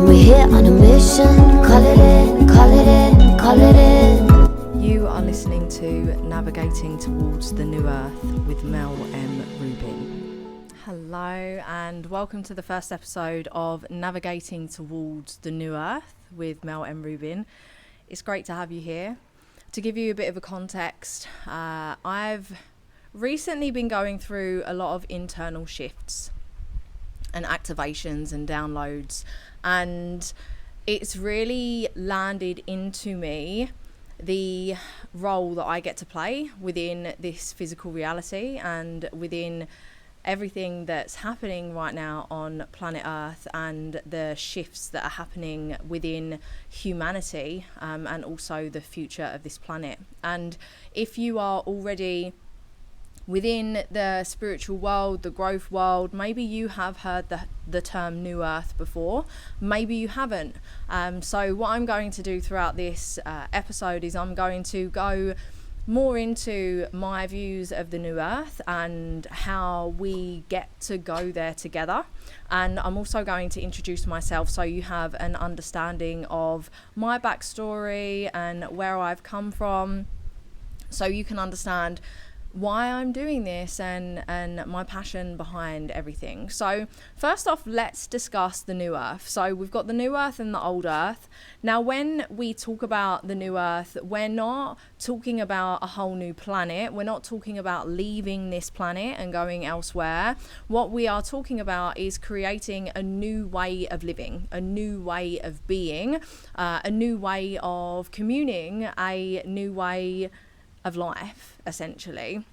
And we're here on a mission. Call it in, call it in, call it in. You are listening to Navigating Towards the New Earth with Mel M. Rubin. Hello and welcome to the first episode of Navigating Towards the New Earth with Mel M. Rubin. It's great to have you here. To give you a bit of a context, I've recently been going through a lot of internal shifts and activations and downloads, and it's really landed into me the role that I get to play within this physical reality and within everything that's happening right now on planet Earth, and the shifts that are happening within humanity, and also the future of this planet. And if you are already within the spiritual world, the growth world, maybe you have heard the term New Earth before, maybe you haven't. So what I'm going to do throughout this episode is I'm going to go more into my views of the New Earth and how we get to go there together. And I'm also going to introduce myself so you have an understanding of my backstory and where I've come from, so you can understand why I'm doing this and my passion behind everything. So first off, let's discuss the New Earth. So we've got the New Earth and the Old Earth. Now, when we talk about the New Earth, we're not talking about a whole new planet. We're not talking about leaving this planet and going elsewhere. What we are talking about is creating a new way of living, a new way of being, a new way of communing, a new way of life, essentially.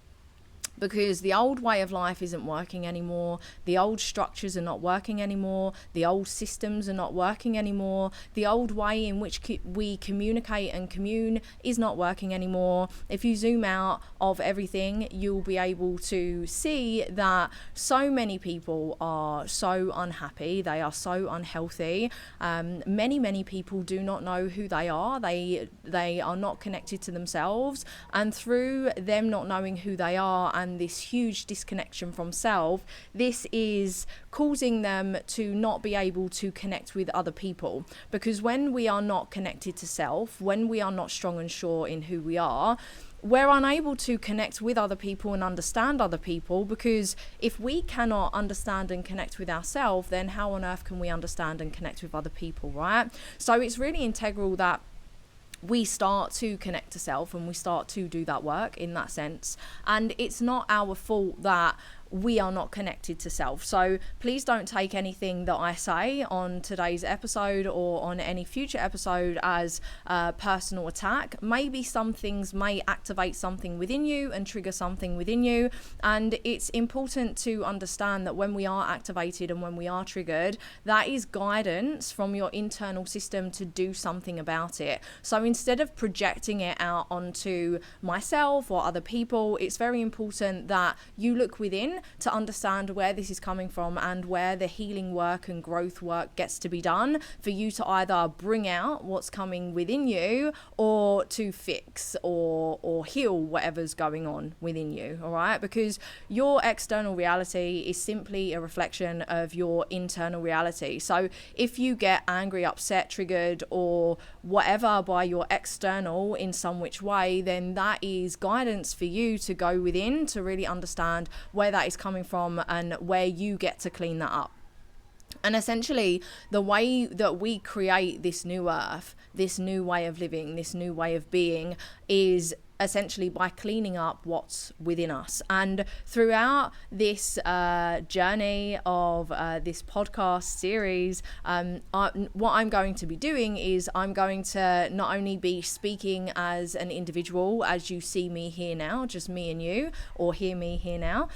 Because the old way of life isn't working anymore. The old structures are not working anymore. The old systems are not working anymore. The old way in which we communicate and commune is not working anymore. If you zoom out of everything, you'll be able to see that so many people are so unhappy. They are so unhealthy. Many people do not know who they are. They are not connected to themselves. And through them not knowing who they are and this huge disconnection from self, this is causing them to not be able to connect with other people. Because when we are not connected to self, when we are not strong and sure in who we are, we're unable to connect with other people and understand other people, because if we cannot understand and connect with ourselves, then how on earth can we understand and connect with other people, right? So it's really integral that we start to connect to self and we start to do that work in that sense. And it's not our fault that we are not connected to self. So please don't take anything that I say on today's episode or on any future episode as a personal attack. Maybe some things may activate something within you and trigger something within you. And it's important to understand that when we are activated and when we are triggered, that is guidance from your internal system to do something about it. So instead of projecting it out onto myself or other people, it's very important that you look within to understand where this is coming from and where the healing work and growth work gets to be done for you to either bring out what's coming within you or to fix or heal whatever's going on within you, all right? Because your external reality is simply a reflection of your internal reality. So if you get angry, upset, triggered, or whatever by your external in some which way, then that is guidance for you to go within to really understand where that is coming from and where you get to clean that up. And essentially, the way that we create this new earth, this new way of living, this new way of being is essentially by cleaning up what's within us. And throughout this journey of this podcast series, what I'm going to be doing is I'm going to not only be speaking as an individual, as you see me here now, just me and you, or hear me here now,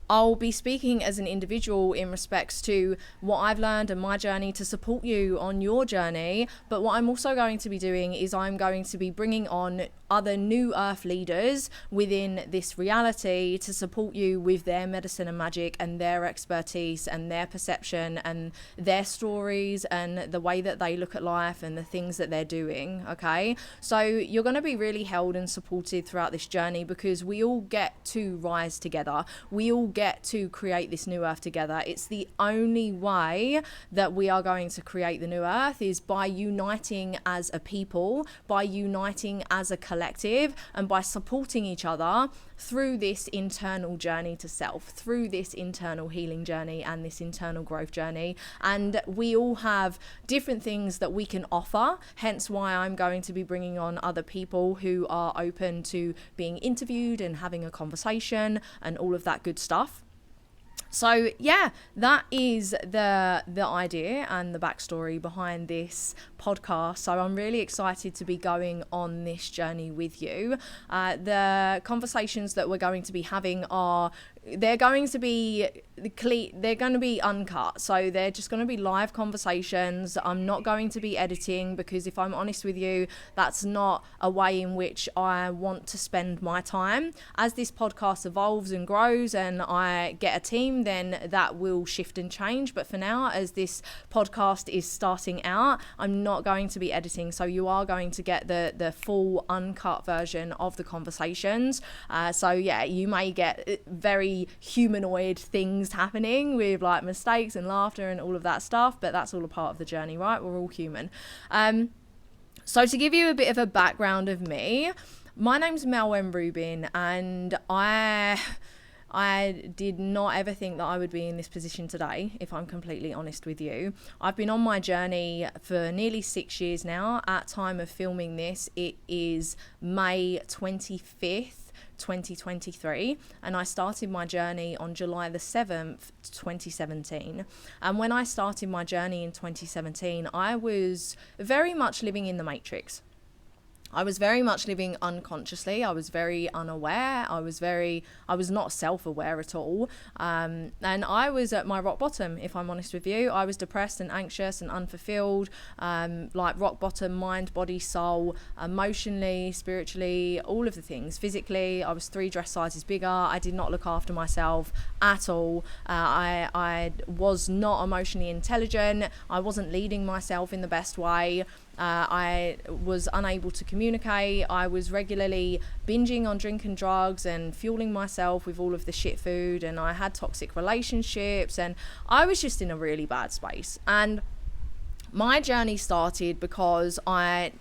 I'll be speaking as an individual in respects to what I've learned and my journey to support you on your journey. But what I'm also going to be doing is I'm going to be bringing on other new earth leaders within this reality to support you with their medicine and magic and their expertise and their perception and their stories and the way that they look at life and the things that they're doing. Okay, so you're going to be really held and supported throughout this journey because we all get to rise together. We all get to create this new earth together. It's the only way that we are going to create the new earth, is by uniting as a people, by uniting as a collective, and by supporting each other through this internal journey to self, through this internal healing journey and this internal growth journey. And we all have different things that we can offer, hence why I'm going to be bringing on other people who are open to being interviewed and having a conversation and all of that good stuff. So yeah, that is the idea and the backstory behind this podcast. So I'm really excited to be going on this journey with you. The conversations that we're going to be having they're going to be uncut. So they're just going to be live conversations. I'm not going to be editing, because if I'm honest with you, that's not a way in which I want to spend my time. As this podcast evolves and grows and I get a team, then that will shift and change. But for now, as this podcast is starting out, I'm not going to be editing. So you are going to get the full uncut version of the conversations. So yeah, you may get very humanoid things happening with like mistakes and laughter and all of that stuff, but that's all a part of the journey, right? We're all human. So to give you a bit of a background of me, my name's Mel M. Rubin, and I did not ever think that I would be in this position today, if I'm completely honest with you. I've been on my journey for nearly 6 years now. At time of filming this, it is May 25th, 2023, and I started my journey on July the 7th, 2017. And when I started my journey in 2017, I was very much living in the matrix. I was very much living unconsciously. I was very unaware. I was not self-aware at all. And I was at my rock bottom, if I'm honest with you. I was depressed and anxious and unfulfilled, like rock bottom, mind, body, soul, emotionally, spiritually, all of the things. Physically, I was 3 dress sizes bigger. I did not look after myself at all. I was not emotionally intelligent. I wasn't leading myself in the best way. I was unable to communicate. I was regularly binging on drink and drugs and fueling myself with all of the shit food, and I had toxic relationships, and I was just in a really bad space. And my journey started because I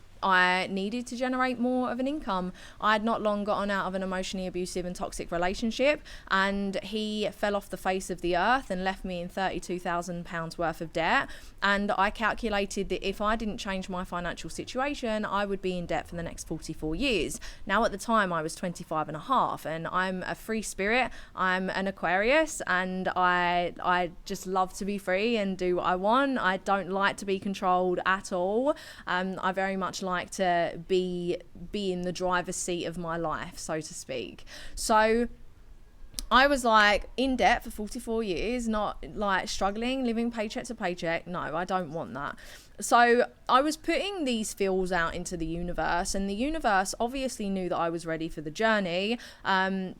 needed to generate more of an income. I had not long gotten out of an emotionally abusive and toxic relationship, and he fell off the face of the earth and left me in £32,000 worth of debt. And I calculated that if I didn't change my financial situation, I would be in debt for the next 44 years. Now, at the time, I was 25 and a half, and I'm a free spirit. I'm an Aquarius, and I just love to be free and do what I want. I don't like to be controlled at all. I very much like to be in the driver's seat of my life, so to speak. So I was like in debt for 44 years, not like struggling, living paycheck to paycheck. No, I don't want that. So I was putting these feels out into the universe, and the universe obviously knew that I was ready for the journey,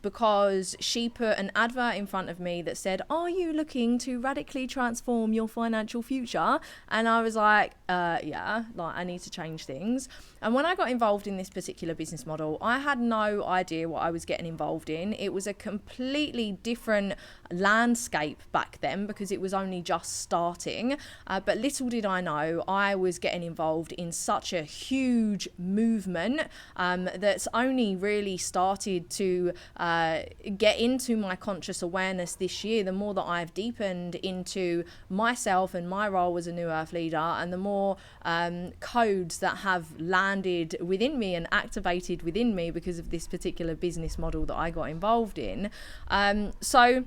because she put an advert in front of me that said, "Are you looking to radically transform your financial future?" And I was like, yeah, like I need to change things. And when I got involved in this particular business model, I had no idea what I was getting involved in. It was a completely different landscape back then, because it was only just starting. But little did I know, I was getting involved in such a huge movement that's only really started to get into my conscious awareness this year. The more that I've deepened into myself and my role as a New Earth leader, and the more codes that have landed within me and activated within me because of this particular business model that I got involved in. So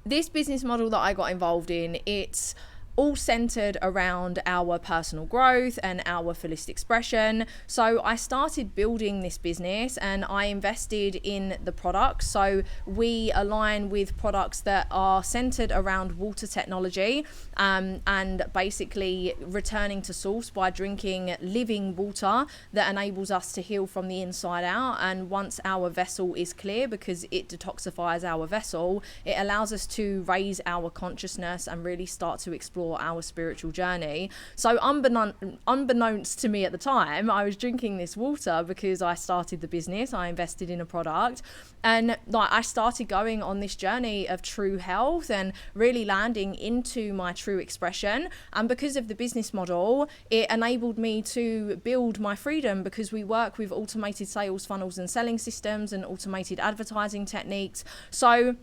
this business model that I got involved in, it's all centered around our personal growth and our fullest expression. So I started building this business, and I invested in the products. So we align with products that are centered around water technology, and basically returning to source by drinking living water that enables us to heal from the inside out. And once our vessel is clear, because it detoxifies our vessel, it allows us to raise our consciousness and really start to explore for our spiritual journey. So unbeknownst to me at the time, I was drinking this water because I started the business, I invested in a product, and like I started going on this journey of true health and really landing into my true expression. And because of the business model, it enabled me to build my freedom, because we work with automated sales funnels and selling systems and automated advertising techniques. So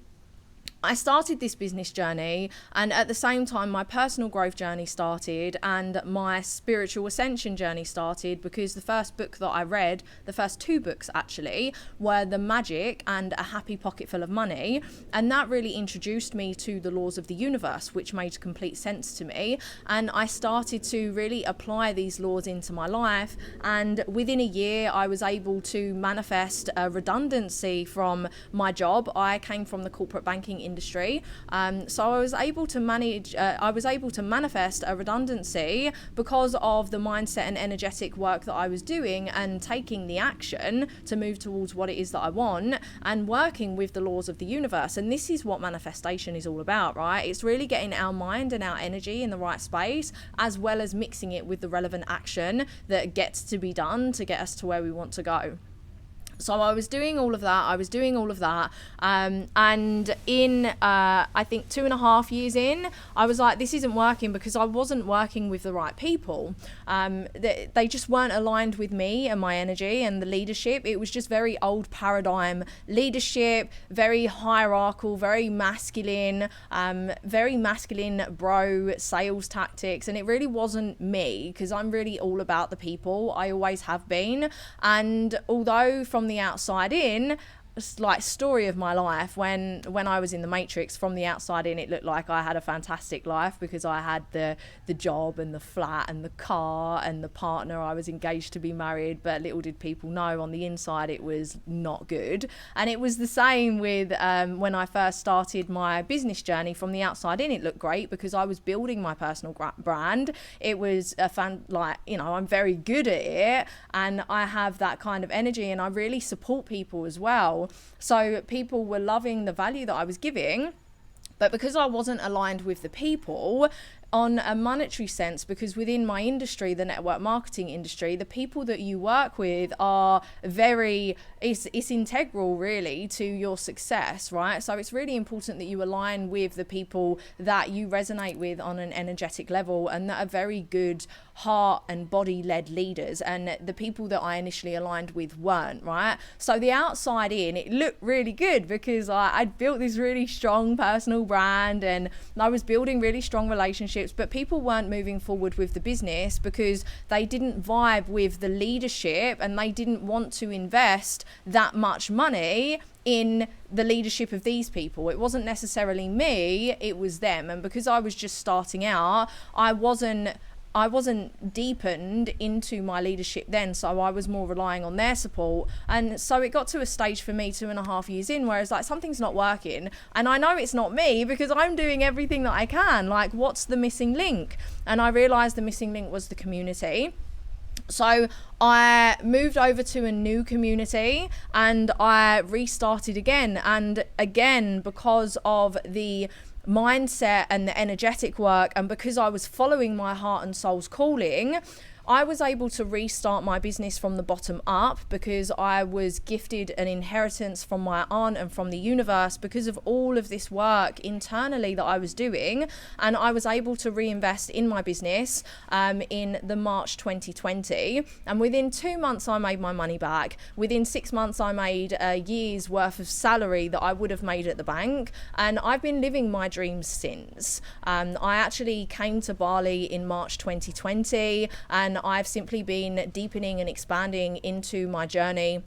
I started this business journey, and at the same time my personal growth journey started and my spiritual ascension journey started, because the first book that I read, the first two books actually, were The Magic and A Happy Pocket Full of Money, and that really introduced me to the laws of the universe, which made complete sense to me. And I started to really apply these laws into my life, and within a year I was able to manifest a redundancy from my job. I came from the corporate banking industry, so I was able to manifest a redundancy because of the mindset and energetic work that I was doing and taking the action to move towards what it is that I want and working with the laws of the universe. And this is what manifestation is all about, right? It's really getting our mind and our energy in the right space, as well as mixing it with the relevant action that gets to be done to get us to where we want to go. So I was doing all of that. And in, I think 2.5 years in, I was like, this isn't working, because I wasn't working with the right people. They just weren't aligned with me and my energy and the leadership. It was just very old paradigm leadership, very hierarchical, very masculine bro sales tactics. And it really wasn't me, because I'm really all about the people. I always have been. And although from the outside in, like story of my life, when I was in the Matrix, from the outside in, it looked like I had a fantastic life, because I had the job and the flat and the car and the partner. I was engaged to be married, but little did people know on the inside it was not good. And it was the same with when I first started my business journey. From the outside in, it looked great because I was building my personal brand. It was I'm very good at it, and I have that kind of energy, and I really support people as well. So people were loving the value that I was giving, but because I wasn't aligned with the people on a monetary sense, because within my industry, the network marketing industry, the people that you work with are it's integral really to your success, right? So it's really important that you align with the people that you resonate with on an energetic level, and that are very good heart and body led leaders. And the people that I initially aligned with weren't, right? So the outside in, it looked really good because I'd built this really strong personal brand and I was building really strong relationships, but people weren't moving forward with the business because they didn't vibe with the leadership and they didn't want to invest that much money in the leadership of these people. It wasn't necessarily me, it was them. And because I was just starting out, I wasn't deepened into my leadership then, so I was more relying on their support. And so it got to a stage for me 2.5 years in where it's like, something's not working, and I know it's not me because I'm doing everything that I can. Like, what's the missing link? And I realized the missing link was the community. So I moved over to a new community and I restarted again. And again, because of the mindset and the energetic work, and because I was following my heart and soul's calling, I was able to restart my business from the bottom up because I was gifted an inheritance from my aunt and from the universe because of all of this work internally that I was doing. And I was able to reinvest in my business in the March 2020. And within 2 months, I made my money back. Within 6 months, I made a year's worth of salary that I would have made at the bank. And I've been living my dreams since. I actually came to Bali in March 2020, and I've simply been deepening and expanding into my journey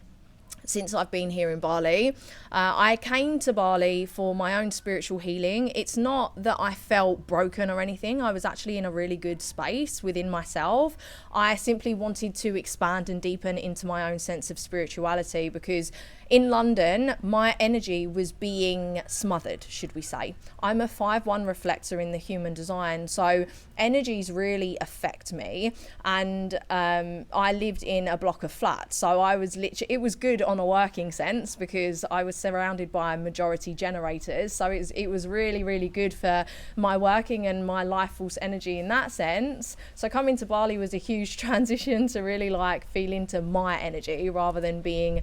since I've been here in Bali. I came to Bali for my own spiritual healing. It's not that I felt broken or anything. I was actually in a really good space within myself. I simply wanted to expand and deepen into my own sense of spirituality because in London, my energy was being smothered, should we say. I'm a 5/1 reflector in the human design, so energies really affect me. And I lived in a block of flats, so I was literally, it was good good on a working sense because I was surrounded by majority generators. So it was really, really good for my working and my life force energy in that sense. So coming to Bali was a huge transition to really like feel into my energy rather than being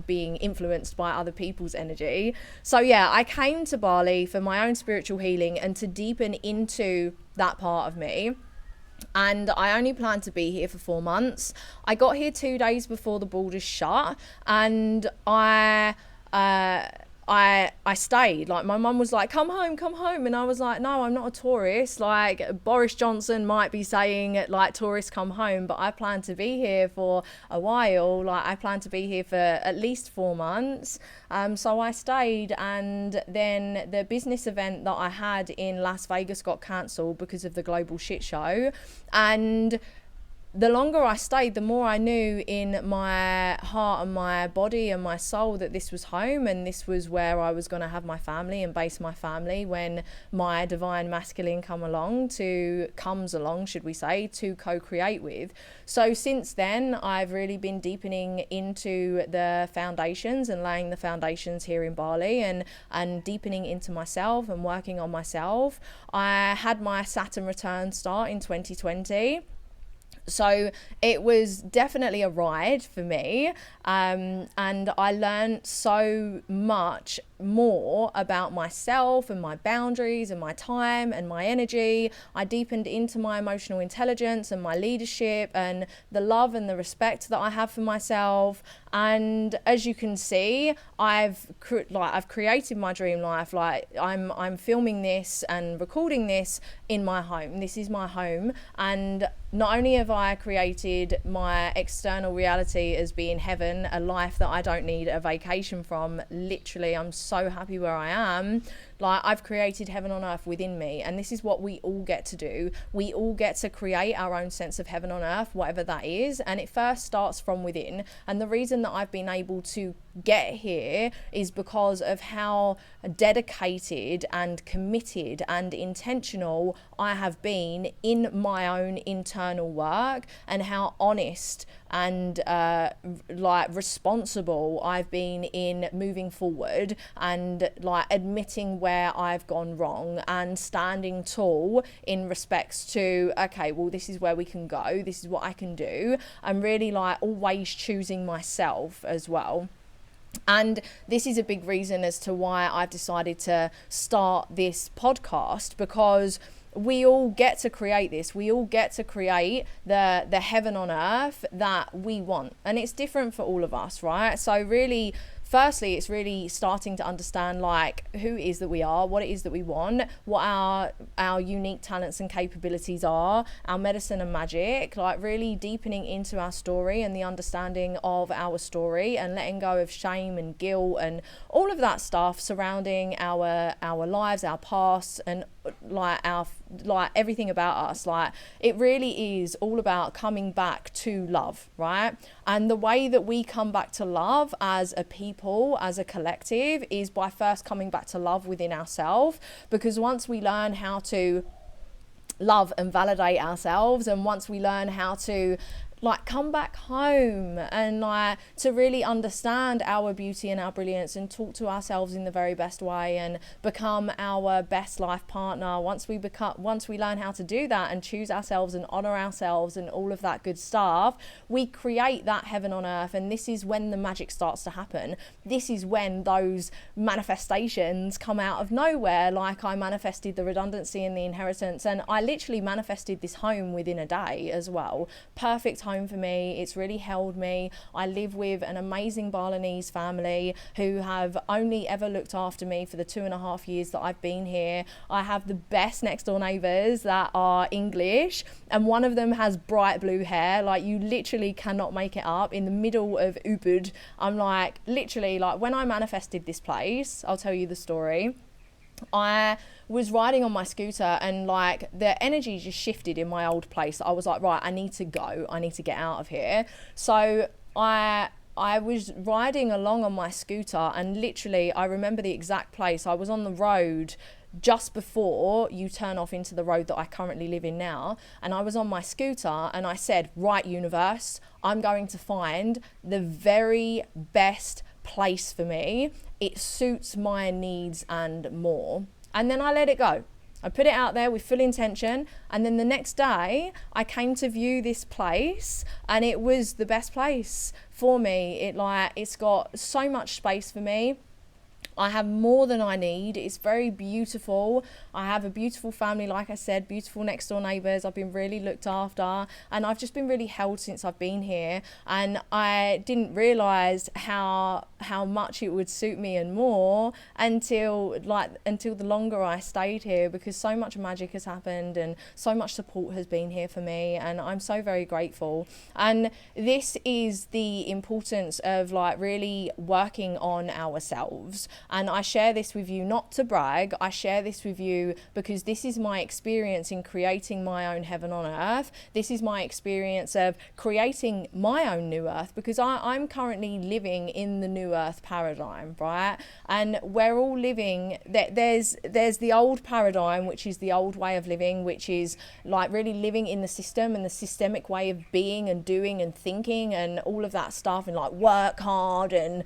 influenced by other people's energy. So yeah, I came to Bali for my own spiritual healing and to deepen into that part of me. And I only planned to be here for 4 months. I got here 2 days before the borders shut, and I stayed. Like, my mum was like, come home, and I was like, no, I'm not a tourist. Like, Boris Johnson might be saying like tourists come home, but I plan to be here for a while. Like, I plan to be here for at least 4 months. So I stayed, and then the business event that I had in Las Vegas got cancelled because of the global shit show. And the longer I stayed, the more I knew in my heart and my body and my soul that this was home, and this was where I was going to have my family and base my family when my divine masculine comes along to co-create with. So since then, I've really been deepening into the foundations and laying the foundations here in Bali, and deepening into myself and working on myself. I had my Saturn return start in 2020. So it was definitely a ride for me, and I learned so much more about myself and my boundaries and my time and my energy. I deepened into my emotional intelligence and my leadership and the love and the respect that I have for myself. And as you can see, I've created my dream life. Like, I'm filming this and recording this in my home. This is my home, and not only have I created my external reality as being heaven, a life that I don't need a vacation from. Literally, I'm so happy where I am. Like, I've created heaven on earth within me, and this is what we all get to do. We all get to create our own sense of heaven on earth, whatever that is, and it first starts from within. And the reason that I've been able to get here is because of how dedicated and committed and intentional I have been in my own internal work, and how honest and responsible I've been in moving forward, and like admitting where I've gone wrong and standing tall in respects to, okay, well, this is where we can go, this is what I can do. I'm really like always choosing myself as well. And this is a big reason as to why I've decided to start this podcast, because we all get to create this. We all get to create the heaven on earth that we want. And it's different for all of us, right? So really, firstly, it's really starting to understand like who it is that we are, what it is that we want, what our unique talents and capabilities are, our medicine and magic, like really deepening into our story and the understanding of our story, and letting go of shame and guilt and all of that stuff surrounding our lives, our past, and like everything about us. Like, it really is all about coming back to love, right? And the way that we come back to love as a people, as a collective, is by first coming back to love within ourselves. Because once we learn how to love and validate ourselves, and once we learn how to like come back home and like to really understand our beauty and our brilliance and talk to ourselves in the very best way and become our best life partner, once we learn how to do that and choose ourselves and honor ourselves and all of that good stuff, we create that heaven on earth. And this is when the magic starts to happen. This is when those manifestations come out of nowhere. Like, I manifested the redundancy and the inheritance, and I literally manifested this home within a day as well. Perfect home for me. It's really held me. I live with an amazing Balinese family who have only ever looked after me for the 2.5 years that I've been here. I have the best next door neighbours that are English, and one of them has bright blue hair. Like, you literally cannot make it up. In the middle of Ubud, I'm like, literally, like, when I manifested this place, I'll tell you the story. I was riding on my scooter, and like the energy just shifted in my old place. I was like, right, I need to go. I need to get out of here. So I was riding along on my scooter, and literally I remember the exact place. I was on the road just before you turn off into the road that I currently live in now. And I was on my scooter and I said, right, universe, I'm going to find the very best place for me. It suits my needs and more. And then I let it go. I put it out there with full intention, and then the next day I came to view this place and it was the best place for me. It's got so much space for me. I have more than I need. It's very beautiful. I have a beautiful family, like I said, beautiful next door neighbours. I've been really looked after, and I've just been really held since I've been here. And I didn't realise how much it would suit me and more until the longer I stayed here, because so much magic has happened and so much support has been here for me, and I'm so very grateful. And this is the importance of really working on ourselves. And I share this with you not to brag. I share this with you because this is my experience in creating my own heaven on earth. This is my experience of creating my own new earth, because I'm currently living in the new earth paradigm, right? And we're all living, there's the old paradigm, which is the old way of living, which is really living in the system and the systemic way of being and doing and thinking and all of that stuff, and work hard and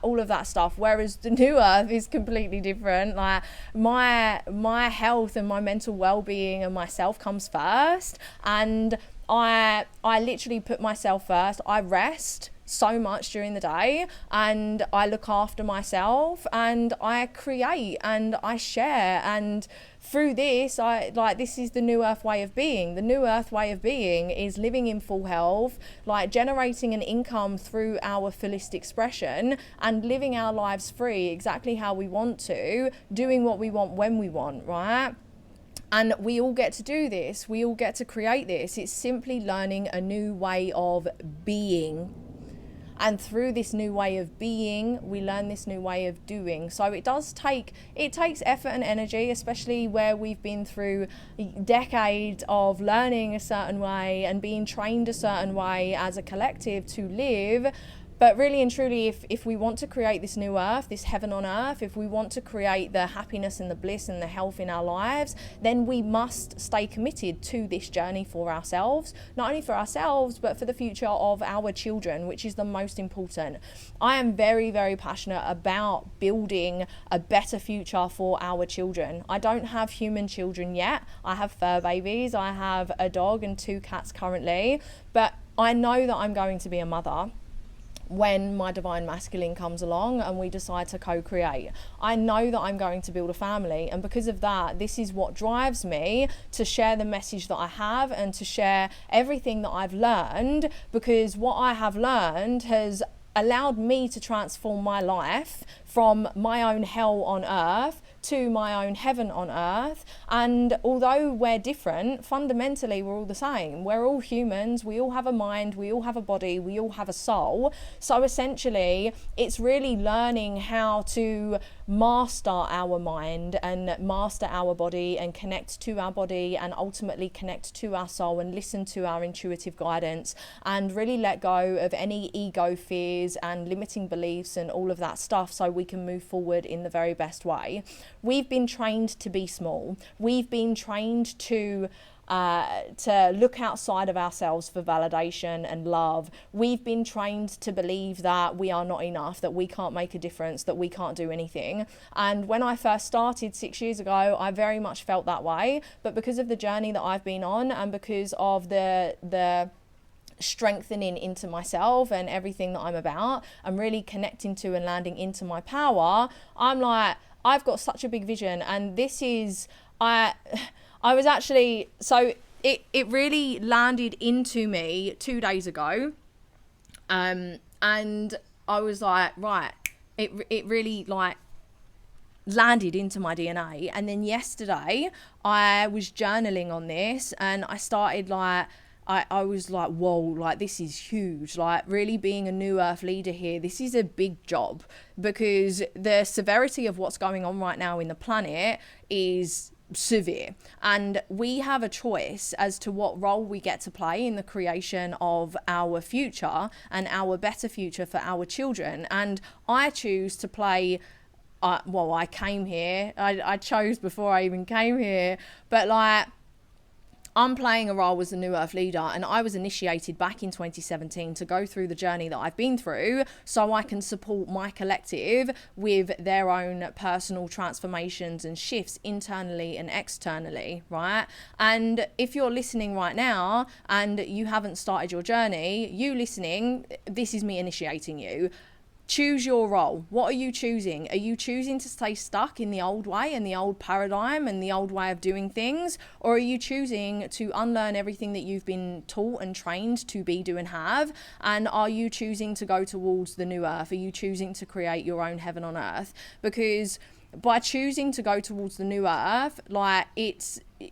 all of that stuff. Whereas the new earth is completely different. My health and my mental well-being and myself comes first, and I literally put myself first. I rest so much during the day, and I look after myself, and I create and I share, and through this, this is the new earth way of being. The new earth way of being is living in full health, generating an income through our fullest expression, and living our lives free exactly how we want to, doing what we want when we want, right? And we all get to do this. We all get to create this. It's simply learning a new way of being. And through this new way of being, we learn this new way of doing. So it takes effort and energy, especially where we've been through decades of learning a certain way and being trained a certain way as a collective to live. But really and truly, if we want to create this new earth, this heaven on earth, if we want to create the happiness and the bliss and the health in our lives, then we must stay committed to this journey for ourselves, not only for ourselves, but for the future of our children, which is the most important. I am very, very passionate about building a better future for our children. I don't have human children yet. I have fur babies. I have a dog and 2 cats currently, but I know that I'm going to be a mother when my divine masculine comes along and we decide to co-create. I know that I'm going to build a family, and because of that, this is what drives me to share the message that I have and to share everything that I've learned, because what I have learned has allowed me to transform my life from my own hell on earth to my own heaven on earth. And although we're different, fundamentally we're all the same. We're all humans, we all have a mind, we all have a body, we all have a soul. So essentially it's really learning how to master our mind and master our body and connect to our body and ultimately connect to our soul and listen to our intuitive guidance and really let go of any ego fears and limiting beliefs and all of that stuff, so we can move forward in the very best way. We've been trained to be small. We've been trained to look outside of ourselves for validation and love. We've been trained to believe that we are not enough, that we can't make a difference, that we can't do anything. And when I first started 6 years ago, I very much felt that way. But because of the journey that I've been on and because of the strengthening into myself and everything that I'm about, I'm really connecting to and landing into my power. I'm like, I've got such a big vision, and this is, I was actually, so it really landed into me 2 days ago, and I was like, right, it really landed into my DNA. And then yesterday I was journaling on this, and I started I was like, whoa, this is huge. Really being a new earth leader here, this is a big job, because the severity of what's going on right now in the planet is severe, and we have a choice as to what role we get to play in the creation of our future and our better future for our children. And I choose to play I came here. I chose before I even came here. But like, I'm playing a role as the New Earth leader, and I was initiated back in 2017 to go through the journey that I've been through so I can support my collective with their own personal transformations and shifts internally and externally, right? And if you're listening right now and you haven't started your journey, you listening, this is me initiating you. Choose your role. What are you choosing? Are you choosing to stay stuck in the old way and the old paradigm and the old way of doing things? Or are you choosing to unlearn everything that you've been taught and trained to be, do, and have? And are you choosing to go towards the new earth? Are you choosing to create your own heaven on earth? Because by choosing to go towards the new earth, like,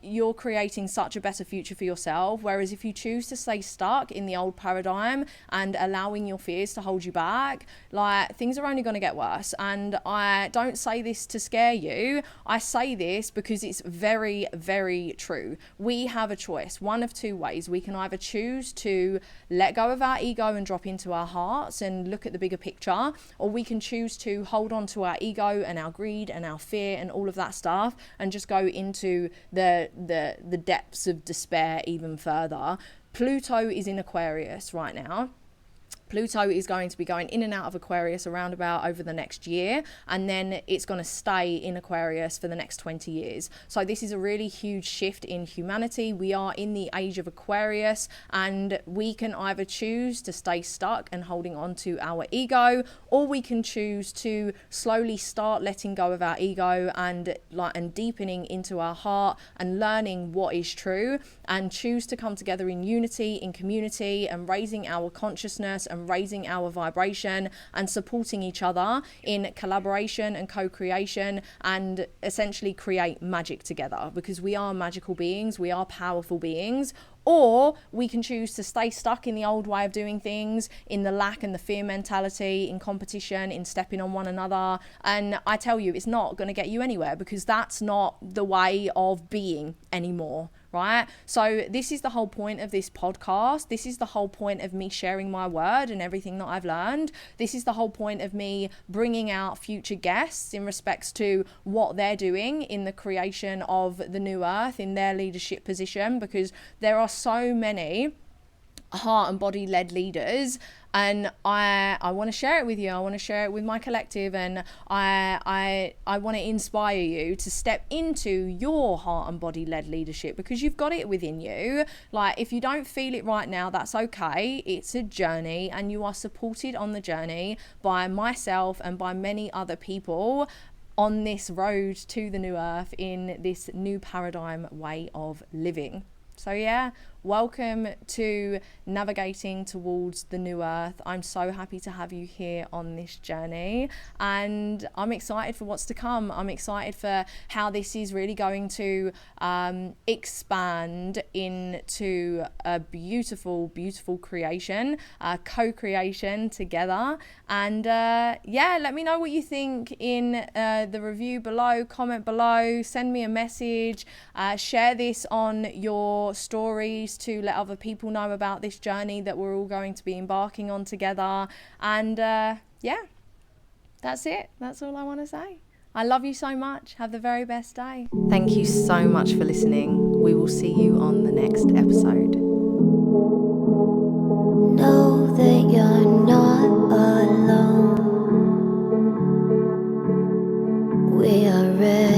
you're creating such a better future for yourself. Whereas if you choose to stay stuck in the old paradigm and allowing your fears to hold you back, like, things are only going to get worse. And I don't say this to scare you. I say this because it's very, very true. We have a choice, one of two ways. We can either choose to let go of our ego and drop into our hearts and look at the bigger picture, or we can choose to hold on to our ego and our greed and our fear and all of that stuff and just go into the depths of despair even further. Pluto is in Aquarius right now. Pluto is going to be going in and out of Aquarius around about over the next year, and then it's going to stay in Aquarius for the next 20 years. So this is a really huge shift in humanity. We are in the age of Aquarius, and we can either choose to stay stuck and holding on to our ego, or we can choose to slowly start letting go of our ego and deepening into our heart and learning what is true, and choose to come together in unity, in community, and raising our consciousness and raising our vibration and supporting each other in collaboration and co-creation, and essentially create magic together, because we are magical beings, we are powerful beings. Or we can choose to stay stuck in the old way of doing things, in the lack and the fear mentality, in competition, in stepping on one another. And I tell you, it's not going to get you anywhere, because that's not the way of being anymore, right? So this is the whole point of this podcast. This is the whole point of me sharing my word and everything that I've learned. This is the whole point of me bringing out future guests in respects to what they're doing in the creation of the new earth, in their leadership position, because there are so many heart and body led leaders, and I want to share it with you. I want to share it with my collective, and I want to inspire you to step into your heart and body led leadership, because you've got it within you. Like, if you don't feel it right now, that's okay. It's a journey, and you are supported on the journey by myself and by many other people on this road to the new earth, in this new paradigm way of living. So yeah, welcome to Navigating Towards the New Earth. I'm so happy to have you here on this journey, and I'm excited for what's to come. I'm excited for how this is really going to expand into a beautiful, beautiful creation, co-creation together. And yeah, let me know what you think in the review below, comment below, send me a message, share this on your stories to let other people know about this journey that we're all going to be embarking on together. And yeah, that's it. That's all I want to say. I love you so much. Have the very best day. Thank you so much for listening. We will see you on the next episode. Know that you're not alone. We are ready.